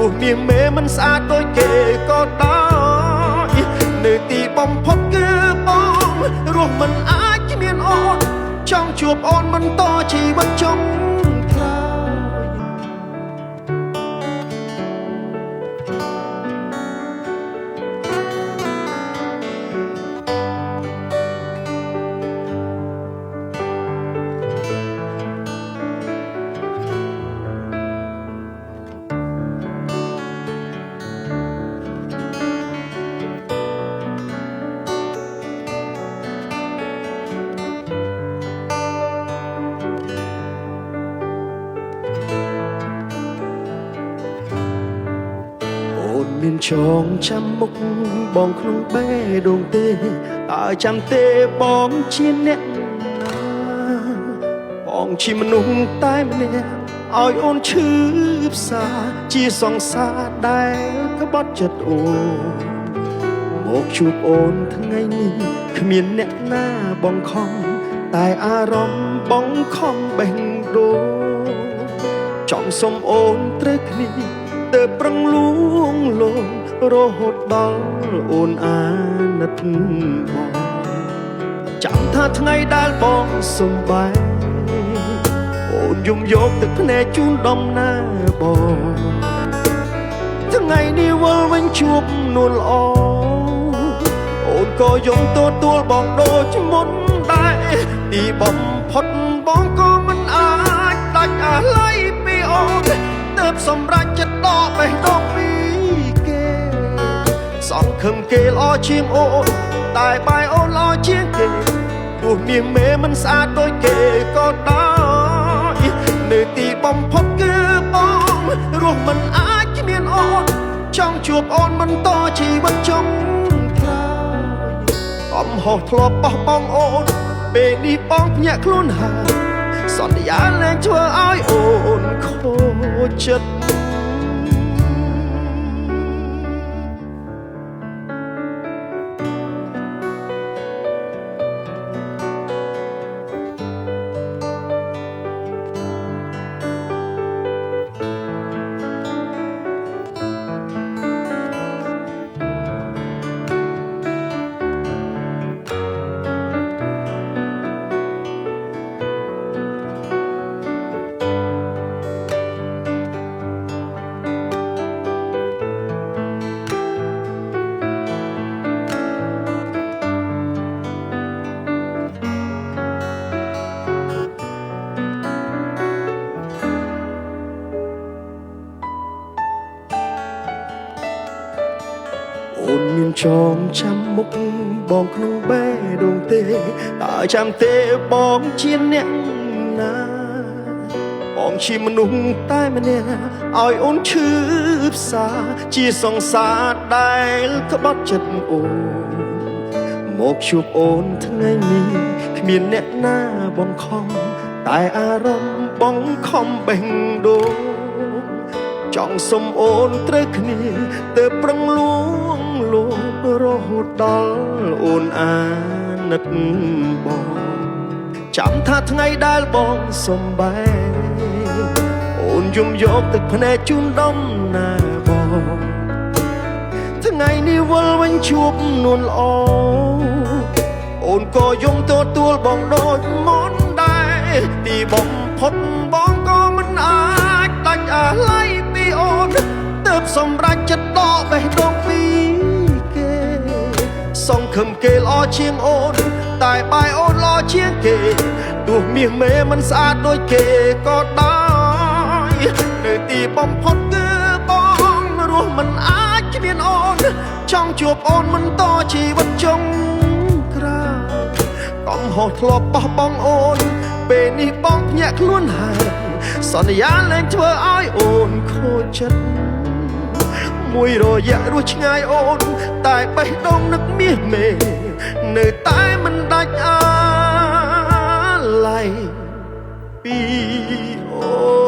ទោះមាសមេមិនស្អាតដូចគេក៏ដោយនៅទីបំផុតគឺបងរស់មិនអាចគ្មានអូនចង់ជួបអូនបន្តជីវិតចុងក្រោយមានចងចាំមុខបងក្នុងបេះដូងទេតើចាំទេបងជាអ្នកណាបងជាមនុស្សតែម្នាក់ឲ្យអូនឈឺផ្សាជាសង្សារដែលក្បត់ចិត្តអូនមកជួបអូនថ្ងៃនេះគ្មានអ្នកណាបងខំតែអារម្មណ៍បងខំបេះដូងចង់សុំអូនត្រូវគ្នាទើបប្រឹងលួងលោមរហូតដល់អូនអាណិតបងចាំថាថ្ងៃដែលបងសំបែងអូនយំយកទឹកភ្នែកជូនដំណើរបងថ្ងៃនេះវិលវិញជួបនួនល្អអូនក៏យំទទួលបងដូចមុនដែរទីបំផុតបងក៏មិនអាចដាច់អាឡ័យពីអូនទើបសម្រេចចិត្តដកបេះដូងពីគេសង្ឃឹមគេល្អជាងអូនតែបាយអូនល្អជាងគេទោះមាសមេមិនស្អាតដូចគេក៏ដោយនៅទីបំផុតគឺបងរស់មិនអាចគ្មានអូនចង់ជួបអូនបន្តជីវិតចុងក្រោយកំហុសធ្លាប់បោះបង់អូនពេលនេះបងភ្ញាក់ខ្លួនហើយសន្យាលែងធ្វើឲ្យអូនខូចចិត្តអូនមានចងចាំមុខបងក្នុងបេះដូងទេតើចាំទេបងជាអ្នកណាបងជាមនុស្សតែម្នាក់ឲ្យអូនឈឺផ្សាជាសង្សារដែលក្បត់ចិត្តអូនមកជួបអូនថ្ងៃនេះគ្មានអ្នកណាបងខំតែអារម្មណ៍បងខំបេះដូងចង់សុំអូនត្រូវគ្នាទើបប្រឹងលួងលោមរហូតដល់អូនអាណិតបងចាំថាថ្ងៃដែលបងសំបែងអូនយំយកទឹកភ្នែកជូនដំណើរបងថ្ងៃនេះវិលវិញជួបនួនល្អអូនក៏យំទទួលបងដូចមុនដែរទីបំផុតបងក៏មិនអាចដាច់អាឡ័យពីអូនទើបសម្រេចចិត្តដកបេះដូងពីគេសង្ឃឹមគេល្អជាងអូនតែបាយអូនល្អជាងគេទោះមាសមេមិនស្អាតដូចគេក៏ដោយនៅទីបំផុតគឺបងរស់មិនអាចគ្មានអូនចង់ជួបអូនបន្តជីវិតចុងក្រោយកំហុសធ្លាប់បោះបង់អូនពេលនេះបងភ្ញាក់ខ្លួនហើយសន្យាលែងធ្វើឲ្យអូនខូចចិត្តមួយរយៈរស់ឆ្ងាយអូនតែបេះដូងនឹកមាសមេនៅតែមិនដាច់អាឡ័យពីអូ